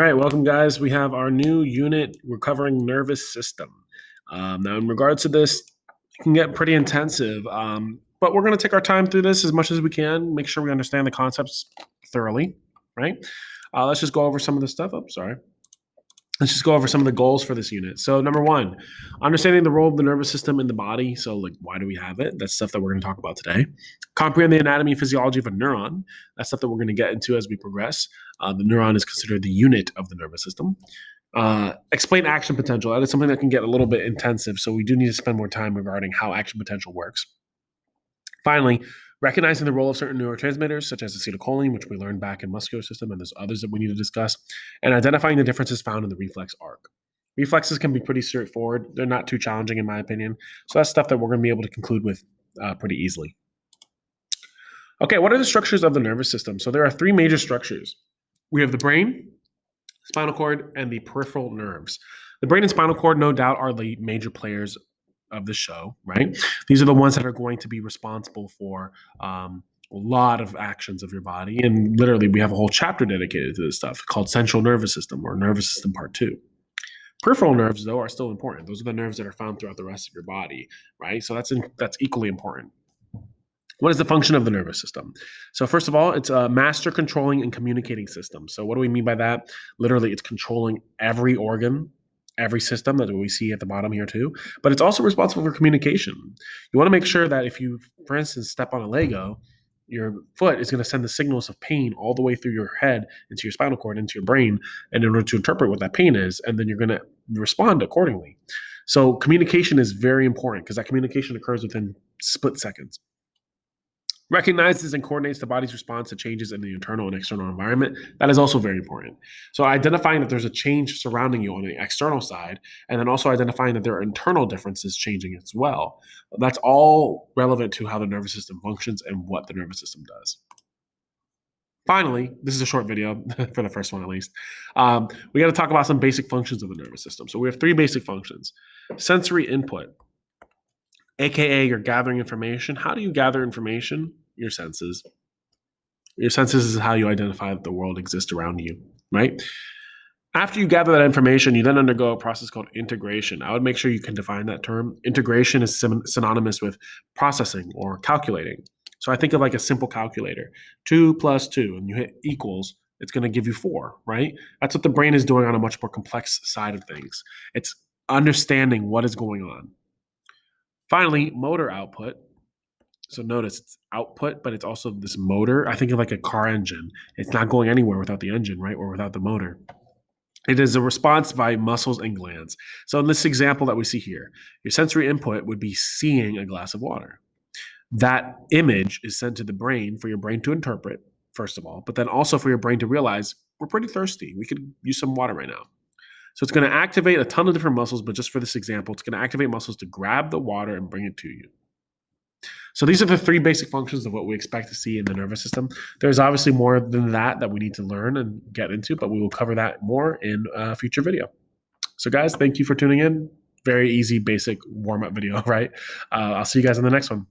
All right, welcome, guys. We have our new unit. We're covering nervous system. Now, in regards to this, it can get pretty intensive, but we're going to take our time through this as much as we can, make sure we understand the concepts thoroughly, right? Let's just go over some of the stuff. Oh, sorry. Let's just go over some of the goals for this unit. So number one, understanding the role of the nervous system in the body. So like, why do we have it? That's stuff that we're going to talk about today. Comprehend the anatomy and physiology of a neuron. That's stuff that we're going to get into as we progress. The neuron is considered the unit of the nervous system. Explain action potential. That is something that can get a little bit intensive. So we do need to spend more time regarding how action potential works. Finally, recognizing the role of certain neurotransmitters, such as acetylcholine, which we learned back in muscular system, and there's others that we need to discuss, and identifying the differences found in the reflex arc. Reflexes can be pretty straightforward. They're not too challenging, in my opinion. So that's stuff that we're going to be able to conclude with pretty easily. Okay, what are the structures of the nervous system? So there are three major structures. We have the brain, spinal cord, and the peripheral nerves. The brain and spinal cord, no doubt, are the major players of the show, right? These are the ones that are going to be responsible for a lot of actions of your body. And literally, we have a whole chapter dedicated to this stuff called central nervous system or nervous system part 2. Peripheral nerves, though, are still important. Those are the nerves that are found throughout the rest of your body, right? So that's equally important. What is the function of the nervous system? So first of all, it's a master controlling and communicating system. So what do we mean by that? Literally, it's controlling every organ, every system that we see at the bottom here too, but it's also responsible for communication. You want to make sure that if you, for instance, step on a Lego, your foot is going to send the signals of pain all the way through your head, into your spinal cord, into your brain, and in order to interpret what that pain is, and then you're going to respond accordingly. So communication is very important because that communication occurs within split seconds. Recognizes and coordinates the body's response to changes in the internal and external environment. That is also very important. So identifying that there's a change surrounding you on the external side, and then also identifying that there are internal differences changing as well. That's all relevant to how the nervous system functions and what the nervous system does. Finally, this is a short video for the first one at least. We got to talk about some basic functions of the nervous system. So we have three basic functions. Sensory input, AKA you're gathering information. How do you gather information? Your senses. Your senses is how you identify that the world exists around you, right? After you gather that information, you then undergo a process called integration. I would make sure you can define that term. Integration is synonymous with processing or calculating. So I think of like a simple calculator. 2 + 2, and you hit equals, it's going to give you 4, right? That's what the brain is doing on a much more complex side of things. It's understanding what is going on. Finally, motor output. So notice it's output, but it's also this motor. I think of like a car engine. It's not going anywhere without the engine, right? Or without the motor. It is a response by muscles and glands. So in this example that we see here, your sensory input would be seeing a glass of water. That image is sent to the brain for your brain to interpret, first of all, but then also for your brain to realize we're pretty thirsty. We could use some water right now. So it's going to activate a ton of different muscles, but just for this example, it's going to activate muscles to grab the water and bring it to you. So these are the three basic functions of what we expect to see in the nervous system. There's obviously more than that we need to learn and get into, but we will cover that more in a future video. So guys, thank you for tuning in. Very easy, basic warm-up video, right? I'll see you guys in the next one.